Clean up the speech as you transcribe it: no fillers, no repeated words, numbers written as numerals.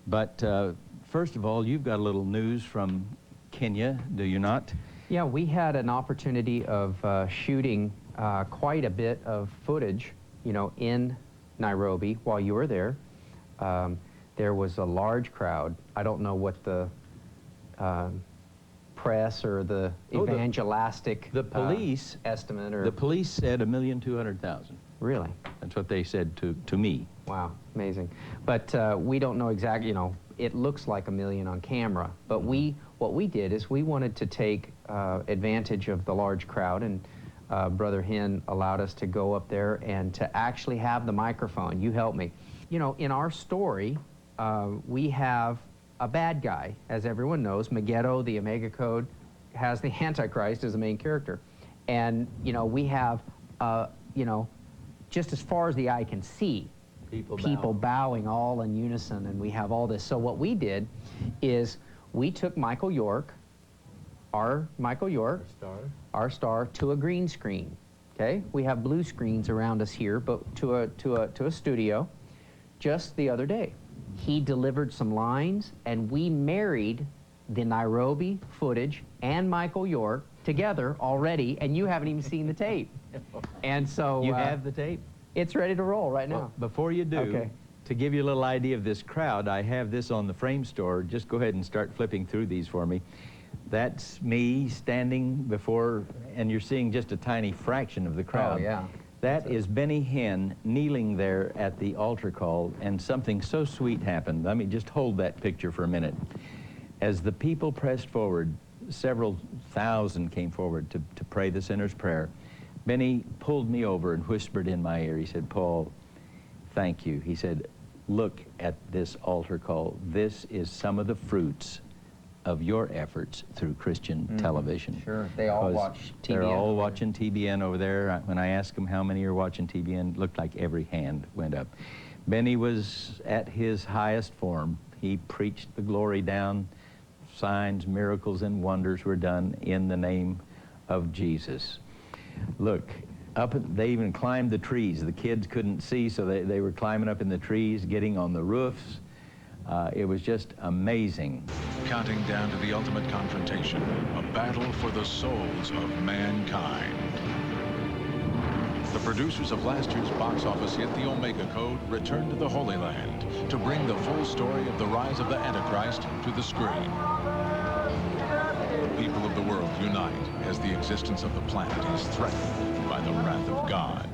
But first of all, you've got a little news from Kenya, do you not? Yeah, we had an opportunity of shooting quite a bit of footage, you know, in Nairobi while you were there. There was a large crowd. I don't know what the press or the evangelistic the police estimate or... The police said 1,200,000. Really? That's what they said to me. Wow, amazing. But we don't know exactly, you know, it looks like 1 million on camera. But what we did is we wanted to take advantage of the large crowd, and Brother Hinn allowed us to go up there and to actually have the microphone. You help me. You know, in our story, we have a bad guy, as everyone knows. Megiddo, the Omega Code, has the Antichrist as the main character. And, you know, we have, you know, just as far as the eye can see, people bowing all in unison, and we have all this. So what we did is we took Michael York, our star, to a green screen. Okay, we have blue screens around us here, but to a studio just the other day. He delivered some lines, and we married the Nairobi footage and Michael York together already, and you haven't even seen the tape. And so you have the tape? It's ready to roll right now. Well, before you do, to give you a little idea of this crowd, I have this on the frame store. Just go ahead and start flipping through these for me. That's me standing before, and you're seeing just a tiny fraction of the crowd. Oh, yeah. That is Benny Hinn kneeling there at the altar call, and something so sweet happened. Let me just hold that picture for a minute. As the people pressed forward, several thousand came forward to pray the sinner's prayer. Benny pulled me over and whispered in my ear. He said, "Paul, thank you." He said, "Look at this altar call. This is some of the fruits of your efforts through Christian television." Sure, they all watch TBN. They're all watching TBN over there. When I asked them how many are watching TBN, it looked like every hand went up. Benny was at his highest form. He preached the glory down. Signs, miracles, and wonders were done in the name of Jesus. Look, they even climbed the trees. The kids couldn't see, so they were climbing up in the trees, getting on the roofs. It was just amazing. Counting down to the ultimate confrontation, a battle for the souls of mankind. The producers of last year's box office hit, The Omega Code, returned to the Holy Land to bring the full story of the rise of the Antichrist to the screen. The people of the world unite as the existence of the planet is threatened by the wrath of God.